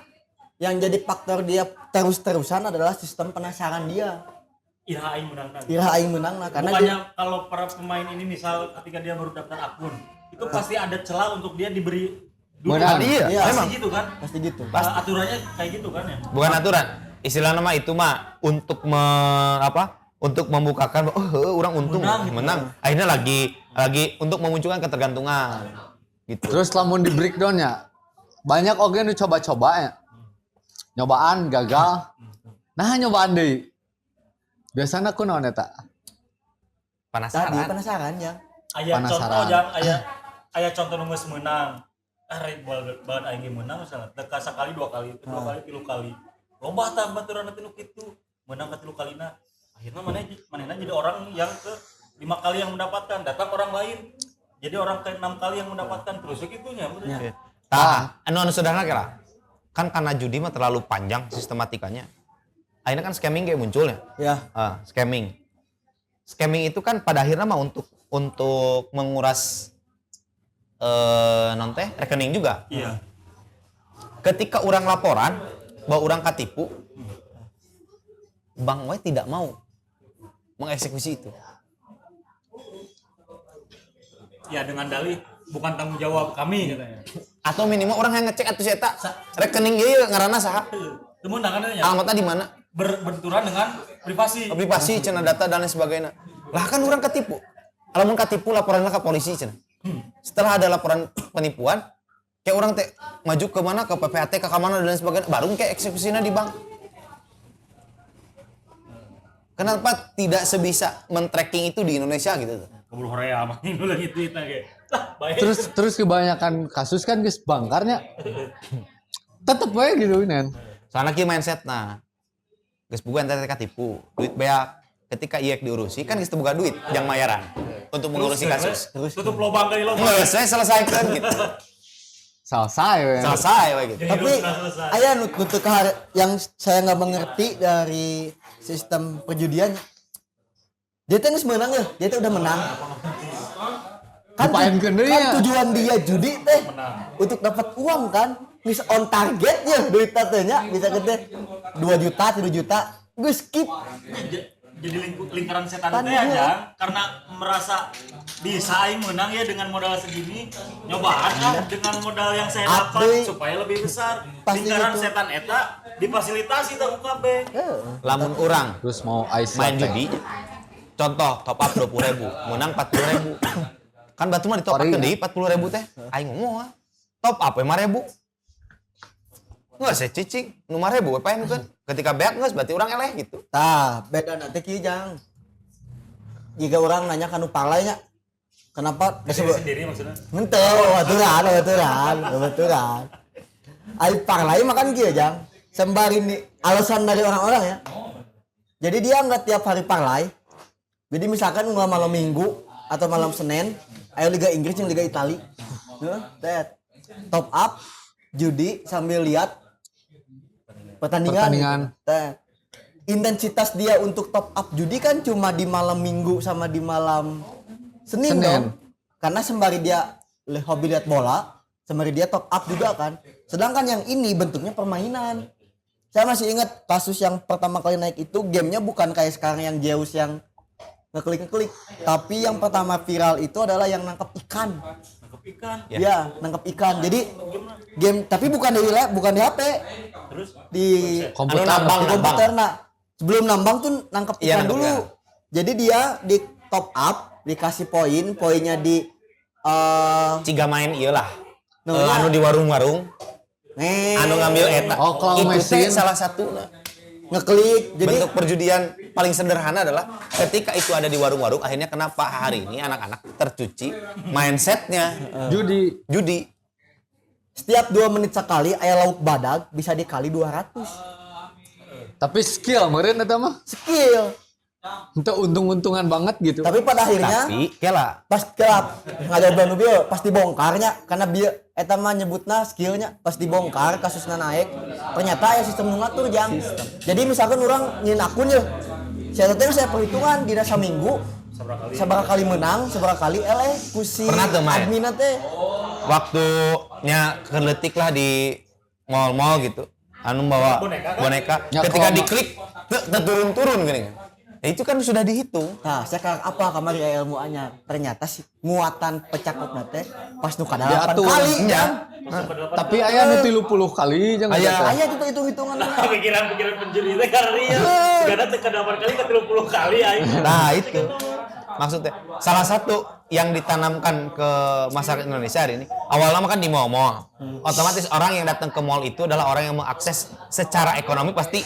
yang jadi faktor dia terus-terusan adalah sistem penasaran dia. Iraha aing menangna. Karena bukannya kalau para pemain ini misal ketika dia baru daftar akun, itu pasti ada celah untuk dia diberi Benar. Iya, pasti emang. gitu kan? Pasti gitu. Aturannya kayak gitu kan ya? Bukan aturan. Istilahnya mah itu mah untuk untuk membukakan orang untung menang. Akhirnya lagi untuk memunculkan ketergantungan. Gitu. Terus lamun di breakdown-nya banyak oge nu coba-coba ya. Nyobaan gagal. Nah, nyobaan deui. Biasana kunaon eta? Tadi Penasaran. penasaran ya. Aya Penasaran. contoh aya contoh nu geus meunang. Rek bahan aing ge meunang misalnya teka sakali 2 kali, 2 kali 3 kali. Loba tah baturan teh nu kitu. Meunang ka 3 kalina. Akhirnya manehna jadi orang yang ke 5 kali yang mendapatkan, datang orang lain. Jadi orang ke 6 kali yang mendapatkan terus segitunya. Ya. Anu sederhana kira. Kan karena judi mah terlalu panjang sistematikanya. Akhirnya kan scamming kayak muncul ya. Ya. Scamming. Scamming itu kan pada akhirnya mah untuk menguras rekening juga. Iya. Ketika orang laporan bahwa orang katipu, bank we tidak mau mengeksekusi itu. Ya dengan dalih bukan tanggung jawab kami katanya. Atau minimal orang yang ngecek atuh eta rekening ieu ngaranna saha? Teu meunang ya. Alamatnya di mana? Berbenturan dengan privasi. Privasi cenah data dan lain sebagainya. Lah kan orang ketipu. Lamun katipu laporannya ke polisi cenah. Setelah ada laporan penipuan, kayak orang teh maju ke mana, ke PPAT, ke mana dan lain sebagainya, baru kayak eksekusinya di bank. Kenapa tidak sebisa men-tracking itu di Indonesia gitu? Kabul horea mah ini lagi tweetna ge. Lah, baik. Terus kebanyakan kasus kan geus bangkarnya. Tetep we gitu nen. Soalnya kieu mindset nah. Geus bukan teh katipu, duit beak. Ketika ieu diurusi kan geus teu boga duit jang mayaran untuk mengurusi kasus. Terus tutup lobang dari lobang. Saya selesaikan gitu. Selesai we. Selesai we gitu. Tapi aya nutup yang saya nggak mengerti dari sistem perjudian. Dia teh geus meunang ya, dia teh udah menang. Dipaenkeun deui ya. Tujuan dia judi teh untuk dapat uang kan. Geus on target ya duit teh nya bisa gede 2 juta, 3 juta. Geus skip. jadi lingkaran setan Kan teh iya. aja karena merasa bisa aing menang ya dengan modal segini nyobaan ah dengan modal yang saya dapat Abdi. supaya lebih besar Pasti lingkaran gitu. setan eta difasilitasi teh UKB Lamun orang Terus mau ice main latte. judi, contoh top up 20.000, menang 40.000. Kan batu mah di top up Sorry, deui 40.000 teh. Aing ngomong ah. Top up 5.000. Nggak saya cicing, nu 5.000 we paen kan. Ketika beak geus berarti orang eleh gitu. Tah, beda nanti kieu jang. Jika orang nanya kanu parlainya, kenapa diri sendiri maksudnya Henteu, baturan. Ai parlay makan kieu jang. Sembari ini alasan dari orang-orang ya. Jadi dia nggak tiap hari parlay. Jadi misalkan nggak malam Minggu atau malam Senin, ayo Liga Inggris yang Liga Itali. Tet. Top up judi sambil lihat pertandingan. Tet. Intensitas dia untuk top up judi kan cuma di malam Minggu sama di malam Senin. Dong. Karena sembari dia hobi lihat bola, sembari dia top up juga kan. Sedangkan yang ini bentuknya permainan. Saya masih ingat kasus yang pertama kali naik itu gamenya bukan kayak sekarang yang Zeus yang ngeklik, tapi yang pertama viral itu adalah yang nangkap ikan. nangkep ikan Ya, nangkap ikan. Jadi game tapi bukan di HP, terus di Komputer. di komputer. Nah, sebelum nambang tuh nangkep Iya, ikan nangkep dulu. ikan. Jadi dia di top up, dikasih poinnya di Ciga main ieu lah. No, Anu di warung-warung, anu ngambil eta. Oh, claw Itu teh machine. salah satu ngeklik. Jadi bentuk perjudian paling sederhana adalah ketika itu ada di warung-warung, akhirnya kenapa hari ini anak-anak tercuci mindsetnya judi. setiap 2 menit sekali aya lauk badag bisa dikali 200. Tapi skill meureun eta mah. Skill. Itu untung-untungan banget gitu. Tapi pada akhirnya Tapi kela pas kelap ngajar banu bieu pas dibongkarnya karena bieu eta mah nyebutna skillnya pas dibongkar kasusnya naik ternyata aya sistem nu ngatur jang. Jadi misalkan orang nyin akun ya saya teh saya perhitungan dina saminggu sabaraha kali menang sabaraha kali eleh ku si Pernah tuh, Mai? admin teh. waktunya keletik lah di mall-mall gitu. Anu bawa boneka. Ya, Ketika kalau- diklik turun-turun gini. Ya, itu kan sudah dihitung. Nah, saya kayak apa kamari aya ilmu anyar. Ternyata si muatan pecakupna teh pas nu kadalapan Diatur. kali Iya. jang. Tapi aya nu 30 kali jangan Aya. eta. Aya itu hitung-hitungan. pikiran penjuri teh karena dia karena teh ke 8 kali ke 30 kali aing Nah, itu. Maksudnya salah satu yang ditanamkan ke masyarakat Indonesia hari ini, awalnya mah kan di mall-mall. Otomatis orang yang datang ke mall itu adalah orang yang mengakses secara ekonomi pasti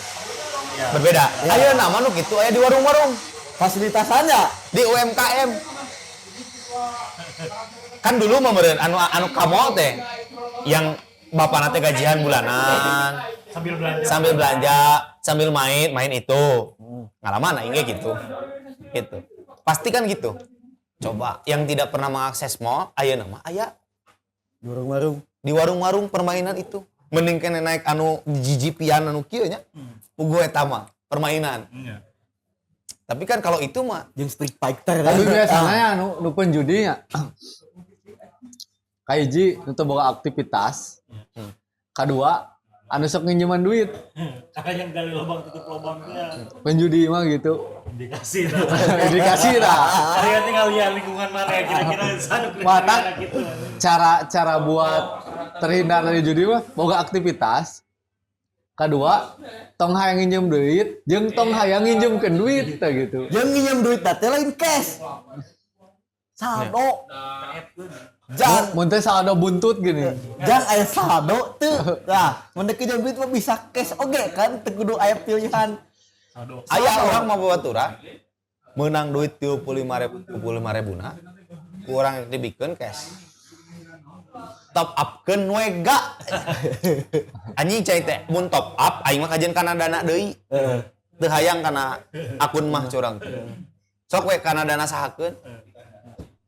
berbeda. Ayo nama nu gitu, ayo di warung-warung, Fasilitasannya di UMKM. Kan dulu mah meureun anu ka mall teh yang bapak nate gajian bulanan, sambil belanja, sambil main itu. Ngalaman aing ge gitu. Gitu. Pasti kan gitu. Coba yang tidak pernah mengakses mall, ayeuna mah aya di warung-warung. di warung-warung permainan itu. Mending kene naik anu jijipian anu kieu nya. Puguh eta mah permainan. Tapi kan kalau itu mah Jeung Street Fighter Tapi kan. biasanya nu penjudi nya. Kaiji nu teu boga aktivitas. Kedua, anu sok nginjeman duit. karena yang gali lubang tutup lubang teh ya Penjudi mah gitu. dikasih Dikasih dah. Saya tinggal lihat lingkungan mana ya kira-kira sana Mata. gitu. Cara buat terhindar dari judi mah boga aktivitas. Kedua, tong hayang nginjem duit, jeung tong hayang nginjemkeun duit teh gitu. Jeung nginjem duit teh lain cash. Saldo. Jang Mun teh saldo buntut gini. jang aya saldo teu. Nah, mun dek nginjem duit mah bisa cash oge kan teu kudu aya pilihan. aya orang mau batura menang duit 25.000 na kurang dibikeun cash. Top upkeun we ga. Anjing cai teh mun top up aing mah kajian kana dana deui. Teu hayang kana akun mah curang. Sok we kana dana sahakeun.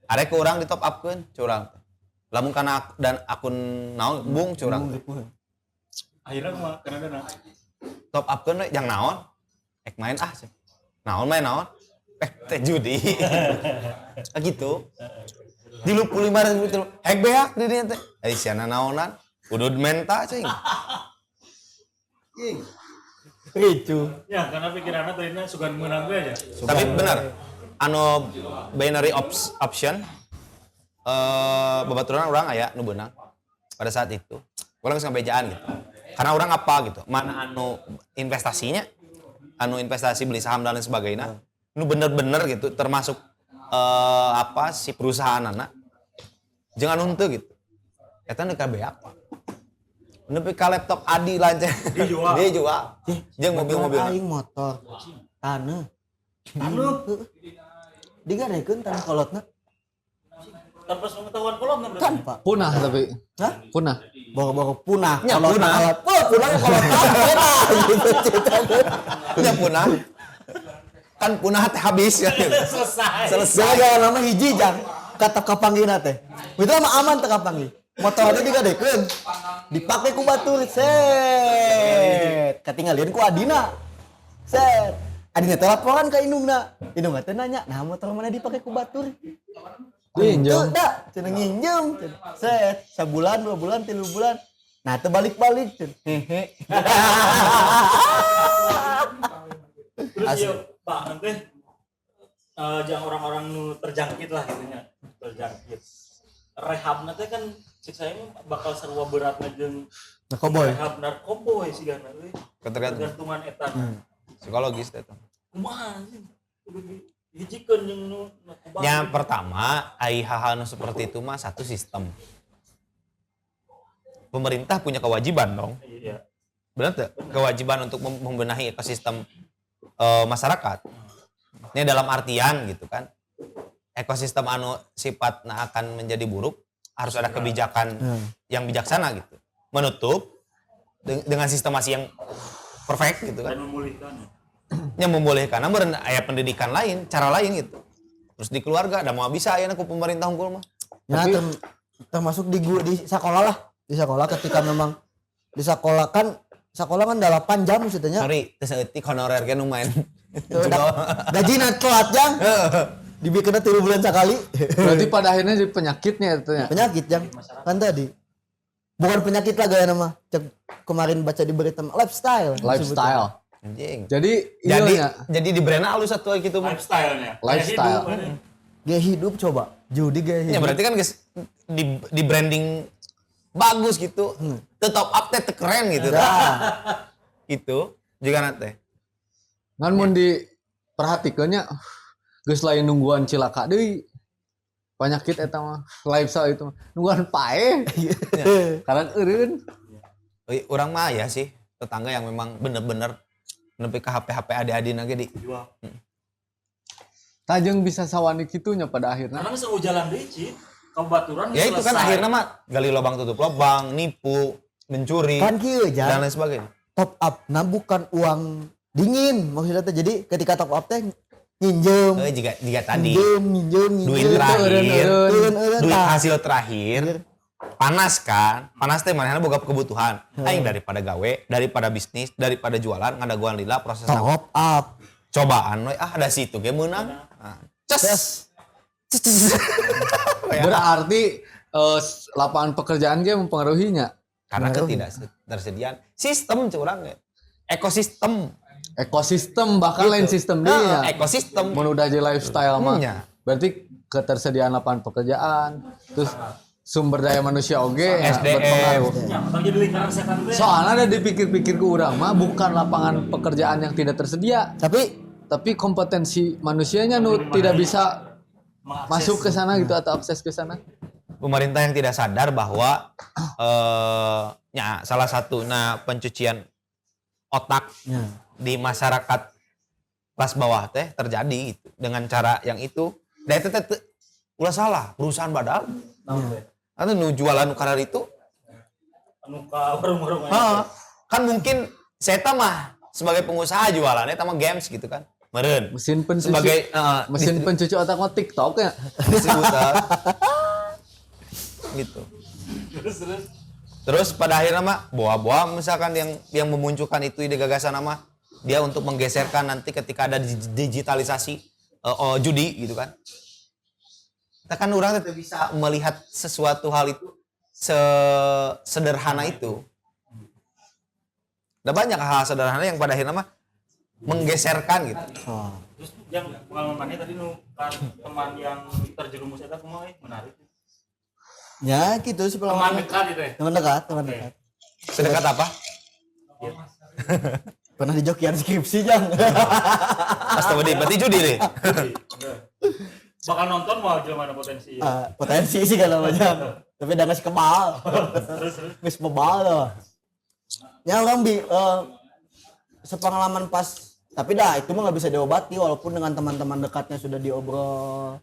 Are ke urang di top upkeun curang. Lamun kana dan akun naon bung curang. Akhirnya mah karena dana Top upkeun we jang naon? Ek main ah sih. Naon main naon? Teh judi. Gitu. Di 55.000 itu hek beak di dieu teh. Ai siana naonan? Kudu menta cing. Ricu. Ya, karena pikirannya tadinya suka menang gue aja. Tapi benar, anu binary option, babaturan orang aya nu beunang pada saat itu. Orang geus ngabejaan gitu. Karena orang apa gitu, mana anu investasinya, anu investasi beli saham dan lain sebagainya, nu bener-bener gitu, termasuk apa si perusahaan anak, jangan untuk gitu. Eta nu kabeh apa? Nepi ka laptop Adi lancar. Dijual. Dia jual. Jeung mobil-mobil. Aing motor. Taneuh. Digadekeun tanah kolotna. Tanpa pengetahuan kolom berarti. Kan, Pak. Punah tapi. Hah? Punah. Bawa-bawa punah. Ya, Kolotna punah. kolot. Oh, punah kolot punah. Gitu ceritanya. Ya punah. Kan punah teh habis ya. Selesai. Gara-gara nama hiji jang. Kata kapanggihna teh. Itu mah aman teh kapanggih. Motornya digadekeun. Dipake ku batur set. Katingalieun ku Adina. Set. Adina teh laporan ka indungna. Indungna teh nanya, "Nah, motor mana dipake ku batur?" Pinjam. Da, cenah nginjem. Set, sabulan, 2 bulan, 3 bulan. Nah, teu balik-balik. Hehe. Terus ya Pak nanti jangan orang-orang nu terjangkit lah gitunya, terjangkit. Rehab nanti kan cek saya mah bakal sarua beratna jeung Narkoboy. rehab narkoboy sih kan tergantungan eta. Psikologis eta. Kumaha sih? Kudu dihijikeun jeung nu narkoba. Yang pertama, ai hal-hal nu seperti itu mah satu sistem. Pemerintah punya kewajiban dong. Iya. Benar tuh? Kewajiban untuk membenahi ekosistem masyarakat. Ini dalam artian gitu kan. Ekosistem anu sifatnya akan menjadi buruk, harus ada kebijakan yang bijaksana gitu. Menutup dengan sistemasi yang perfect gitu kan. Dan memulihkan. Yang membolehkan namun aya pendidikan lain, cara lain gitu. Terus di keluarga ada mau bisa aya ku pemerintah unggul mah. Ya, termasuk di sekolah lah. Di sekolah ketika memang di sekolah kan 8 jam maksudnya. Sorry, teu saeutik honorer ge nu main. Gajina telat jang. Dibikinnya 3 bulan sekali. Berarti pada akhirnya jadi penyakitnya itu ya. Penyakit jang. Kan tadi. Bukan penyakit lah gaya nama. Cek kemarin baca di berita lifestyle. Lifestyle. Anjing. Jadi Jadi di brand halus satu gitu mah. Lifestyle-nya. Lifestyle. Gaya hidup coba. Judi gaya hidup. Ya berarti kan guys di branding bagus gitu. Tetap up teh keren gitu. Itu juga nanti. ngan mun diperhatikeunnya geus lain nungguan cilaka deui. Penyakit eta mah lifestyle itu mah. Nungguan pae. Karena eureun. Orang mah ya sih tetangga yang memang bener-bener nepi ke HP adi-adina ge di. Tajeng bisa sawani kitunya pada akhirnya. Karena bisa jalan deui Ci. Kabaturan Ya itu kan akhirnya mah gali lubang tutup lubang, nipu, mencuri Kan kieu dan jang. lain sebagainya. Top up nah bukan uang dingin maksudnya teh. Jadi ketika top up teh nginjem. Jika tadi Nginjem. duit terakhir, Eureun duit tah. hasil terakhir, panas kan, panas teh manehna boga kebutuhan. Aing daripada gawe, daripada bisnis, daripada jualan, ngadaguan lila proses Top up. cobaan, we, ada situ ge meunang. Nah, ces. Berarti lapangan pekerjaan ge mempengaruhinya. Karena ketidaktersediaan sistem curang ya. Ekosistem. Ekosistem bahkan lain sistem dia. Ekosistem. Mun udah jadi lifestyle mah. Iya. Berarti ketersediaan lapangan pekerjaan, terus sumber daya manusia oge SDM. berpengaruh. jadi lingkaran setan teh. Soalnya ada dipikir-pikir ke urang mah bukan lapangan pekerjaan yang tidak tersedia, tapi kompetensi manusianya nu tidak bisa masuk ke sana gitu atau akses ke sana. Pemerintah yang tidak sadar bahwa ya salah satu pencucian otak di masyarakat kelas bawah teh terjadi gitu dengan cara yang itu. Dan itu teh ulah salah perusahaan badak. Atau nu jualan karar itu Anu ka warung-warung kan mungkin saya mah sebagai pengusaha jualan eta mah games gitu kan. Meureun. Mesin pencuci Sebagai mesin pencuci otak mah TikTok ya. distributor. Gitu. Terus pada akhirnya mah boa-boa misalkan yang memunculkan itu ide gagasan nama dia untuk menggeserkan nanti ketika ada digitalisasi judi gitu kan. Kita kan orang tidak bisa melihat sesuatu hal itu sederhana itu. Ada banyak hal sederhana yang pada akhirnya mah menggeserkan gitu. Oh. Terus yang pengalamannya tadi nu kan teman yang terjerumus eta kumaha menarik. Ya gitu sih Teman pengalaman. dekat itu ya. Teman dekat. Sedekat apa? Pernah di jokian skripsi Jang. Astagfirullah, berarti judi deh. Bakal nonton mau aja mana potensi. Potensi sih kalau macam. Tapi udah ngasih kebal. Nggak bebal loh. Ya orang sepengalaman pas. Tapi dah itu mah nggak bisa diobati walaupun dengan teman-teman dekatnya sudah diobrol.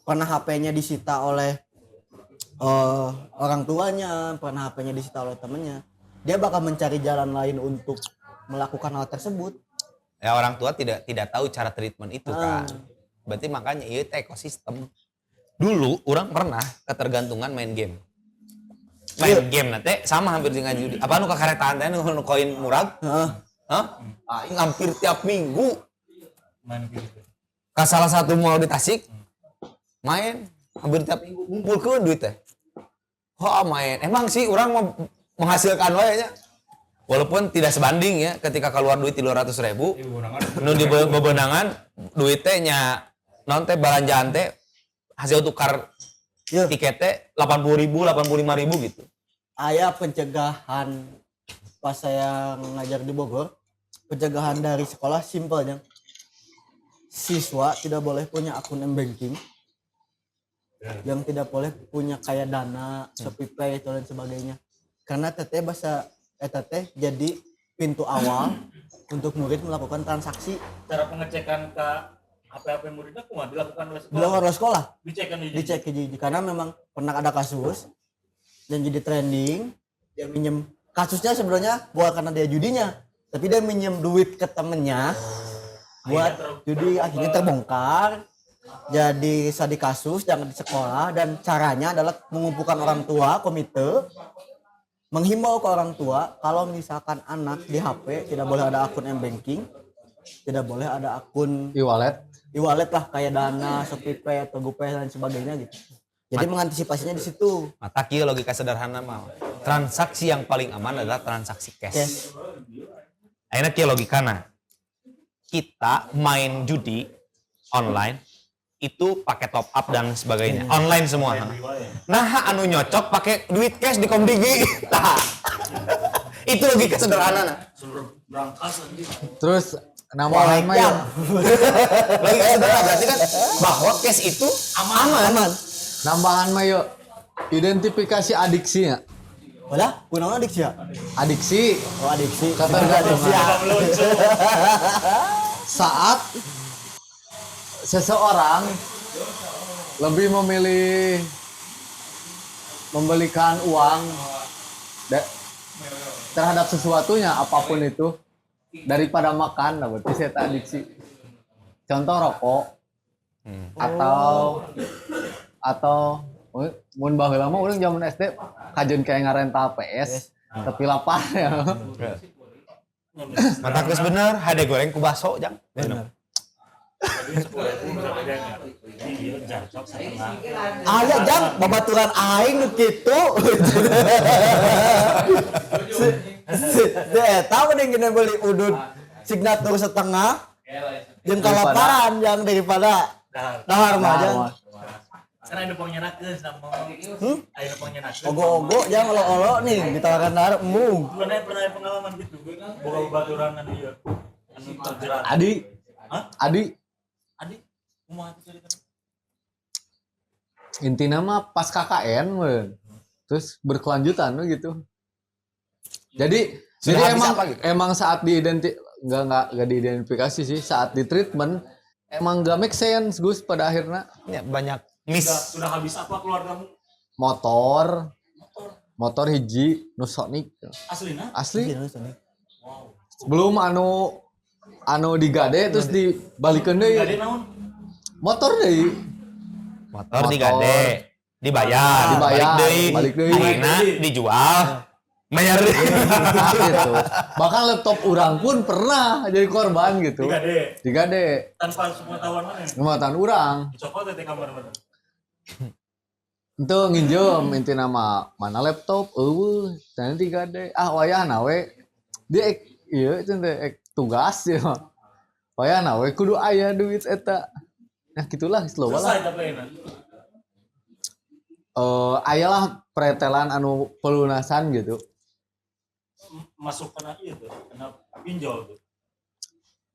Pernah HP-nya disita oleh orang tuanya, pernah HP-nya disita oleh temennya. Dia bakal mencari jalan lain untuk melakukan hal tersebut. Ya orang tua tidak tahu cara treatment itu kan. Berarti makanya itu ekosistem. Dulu orang pernah ketergantungan main game. Main game nanti sama hampir dengan judi. Apa nu kakaretaan teh nu koin murag? Hah? Aing hampir tiap minggu Main gitu. ke salah satu mall di Tasik. Main hampir tiap minggu ngumpulkeun duit teh. Main. Emang sih orang mau menghasilkan wae nya. Walaupun tidak sebanding ya ketika keluar duit 300.000. Nu di bebenangan duit teh nya non teh balanjaan teh hasil tukar tiket teh 80.000, 85.000 gitu. Aya pencegahan pas saya ngajar di Bogor. Pencegahan dari sekolah simpelnya. Siswa tidak boleh punya akun m-banking. Yang tidak boleh punya kayak Dana, ShopeePay dan sebagainya. Karena teteh bahasa teteh jadi pintu awal untuk murid melakukan transaksi. Cara pengecekan ke HP muridnya kumaha dilakukan oleh sekolah? Dilakukan oleh sekolah. Dicek Dicek karena memang pernah ada kasus dan jadi trending. Dia minjem kasusnya sebenarnya bukan karena dia judinya, tapi dia minjem duit ke temennya buat judi, akhirnya terbongkar. Jadi sadi kasus jangan di sekolah dan caranya adalah mengumpulkan orang tua, komite menghimbau ke orang tua kalau misalkan anak di HP tidak boleh ada akun m-banking, tidak boleh ada akun e-wallet lah kayak Dana, ShopeePay atau GoPay dan sebagainya gitu. Jadi mengantisipasinya di situ. Mata kieu logika sederhana mah. Transaksi yang paling aman adalah transaksi cash. Ayeuna kieu logikana. Kita main judi online itu pakai top up dan sebagainya. Online semua. Nah, anu nyocok pakai duit cash di Komdigi. Nah, itu logika sederhana. Terus nambahan mah ya. Logika sederhana berarti kan bahwa cash itu aman. Nambahan mah yuk. Identifikasi adiksi ya. Walah, kunaon adiksi ya? Adiksi Oh, adiksi. ketergantungan. Saat seseorang lebih memilih membelikan uang terhadap sesuatunya apapun itu daripada makan, nah berarti saya tak adiksi. Contoh rokok atau mun baheula mah urang zaman SD kajeun kayak ngarental PS tapi lapar ya. Mata geus bener, hade goreng ku baso jang. Bener. Aya jang babaturan aing nu kitu. Eta mending gini beli udud signatur setengah jeung kalaparan yang daripada dahar mah jang. Karena ada penyenakeun sama. Ada penyenakeun. Ogo-ogo jang olo-olo nih ditawaran dahar embung. Pernah pengalaman gitu. Boga babaturan anu ieu. Anu terjerat. Adi Kumaha itu ceritanya? intinya mah pas KKN we. Terus berkelanjutan we gitu. Jadi emang apa gitu? emang saat enggak diidentifikasi sih, saat di treatment emang gak make sense Gus pada akhirnya. Ya, banyak miss. Sudah habis apa keluargamu? Motor hiji nu Sonic. Aslina? Asli. Wow. Belum anu digade terus dibalikeun deui. Gade naon? Motor deui. Motor digade, dibayar, balik deui. Akhirnya dijual, bayar deui. Gitu. Bahkan laptop urang pun pernah jadi korban gitu. Digade. Tanpa sepengetahuan mana? Kematan urang. Dicopot teh kamar mana? Itu nginjem inti nama mana laptop, nanti digade. Wayahna we Dia iya itu teh tugas ya. Payana we kudu aya duit eta. Nah gitulah slow Selesai lah. tapi enak. Ayalah pretelan anu pelunasan gitu. Masuk kena itu, kena pinjol tuh.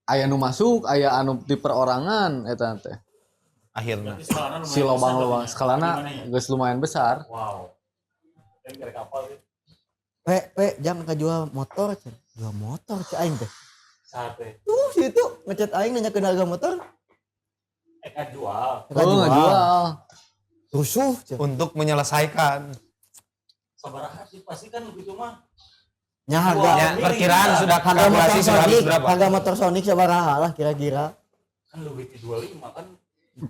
Aya nu masuk, aya anu di perorangan eta teh. Akhirnya. Berarti skalanya lumayan Si lobang-lobang besar skalana tapi ya. geus lumayan besar. Wow. Kan gara kapal ya. Jangan kejual motor, Cen. Jual motor cek aing teh. Sate. Situ ngechat aing nanya ke harga motor. Eka jual. Ngejual. Rusuh, Cen. Untuk menyelesaikan. Sabaraha sih pasti kan begitu mah. Nya Wah, harga Ya, perkiraan sudah harga motor kalkulasi sudah habis Sonic, berapa? harga motor Sonic sabaraha lah kira-kira. Kan lebih di 25 kan.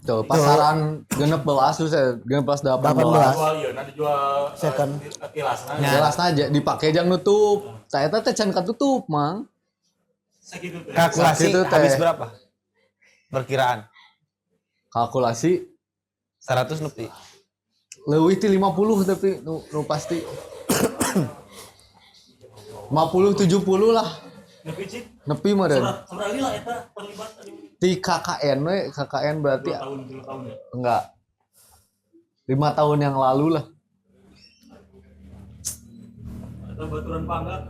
Tuh, pasaran genep belas susah, genep belas 18. 18. Jual iya, nanti jual Second. kilasna. Ya. Jelas aja dipakai jang nutup. Saya teh can katutup, Mang. Segitu tuh. Kalkulasi Sakitu teh. habis berapa? Perkiraan Kalkulasi 100 nepi. leuwih ti 50 tapi nu pasti 50 70 lah. Nepi cik. Nepi mah dan Surat lila eta terlibat tadi. di KKN we, KKN berarti 2 tahun 3 tahun ya. enggak 5 tahun yang lalu lah. Atau baturan pangga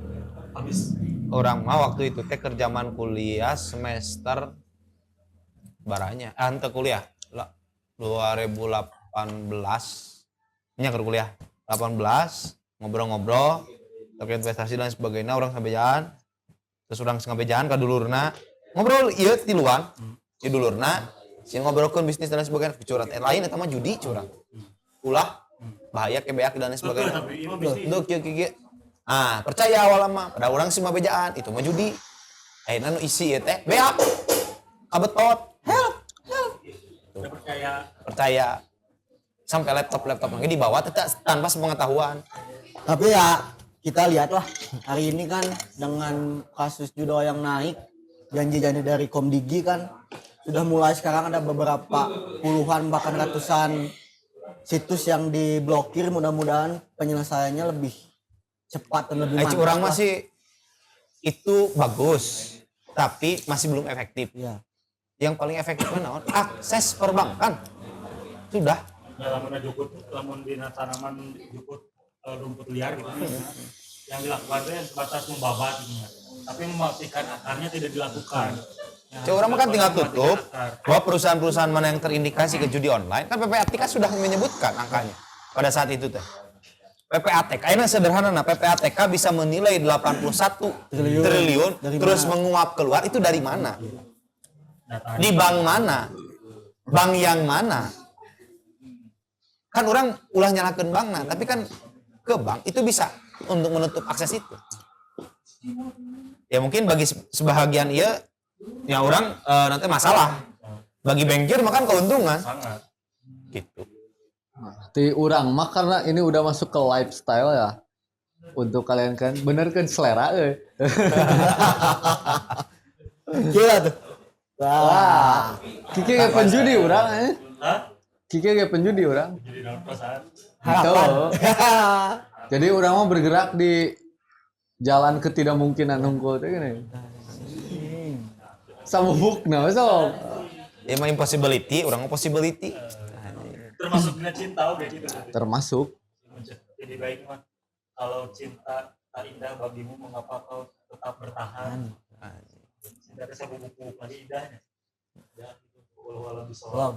habis. Orang mah waktu itu teh kerjaman kuliah semester baranya. Ante kuliah 2018. Nya ke kuliah 18 ngobrol-ngobrol terkait investasi dan sebagainya orang sampai jalan. Terus orang sampai jalan ka dulurna ngobrol ieu ti luan. Di dulurna si ngobrolkeun bisnis dan sebagainya curhat lain eta mah judi curang. Ulah bahaya kebeak dan Betul sebagainya. tapi ini mah bisnis. Untuk kieu ah, percaya awal mah pada orang sih mah bejaan itu mah judi. Ayeuna nu isi ieu teh beak. Kabetot. Help. Udah Percaya. Sampai laptop lagi dibawa tanpa sepengetahuan. Tapi ya kita lihatlah hari ini kan dengan kasus judo yang naik, janji-janji dari Komdigi kan sudah mulai sekarang ada beberapa puluhan bahkan ratusan situs yang diblokir. Mudah-mudahan penyelesaiannya lebih cepat dan lebih mantap. Orang lah. masih itu bagus, tapi masih belum efektif. Iya. Yang paling efektif naon? Akses perbankan. Sudah. lamun jukut, lamun dina tanaman jukut rumput liar gitu. Yang dilakukan itu yang sebatas membabat gitu. Tapi mematikan akarnya tidak dilakukan. Orang mah kan tinggal tutup bahwa perusahaan-perusahaan mana yang terindikasi ke judi online kan PPATK sudah menyebutkan angkanya pada saat itu teh. PPATK ini sederhana, PPATK bisa menilai 81 triliun Dari terus mana? menguap keluar itu dari mana? Di bank mana? Bank yang mana? Kan orang ulah nyalakan bank nah, tapi kan ke bank itu bisa untuk menutup akses itu. Ya mungkin bagi sebahagian iya ya orang nanti masalah. Bagi bankir makan keuntungan. Sangat. Gitu. Ti urang mah karena ini udah masuk ke lifestyle ya. Untuk kalian kan bener kan selera Gila tuh. Wah. Kiki kayak penjudi urang Hah? Kiki kayak penjudi urang. Jadi dalam perasaan. Harapan. Jadi urang mah bergerak di jalan ketidakmungkinan hungkul teh gini. Sabubukna sok. Ya mah impossibility, orang mah possibility. Termasuk dengan cinta oke gitu. Termasuk Jadi baik mah kalau cinta tak indah bagimu mengapa kau tetap bertahan? Cinta itu sebuah buku lagi indahnya. Ya, itu walau bisa. Belum.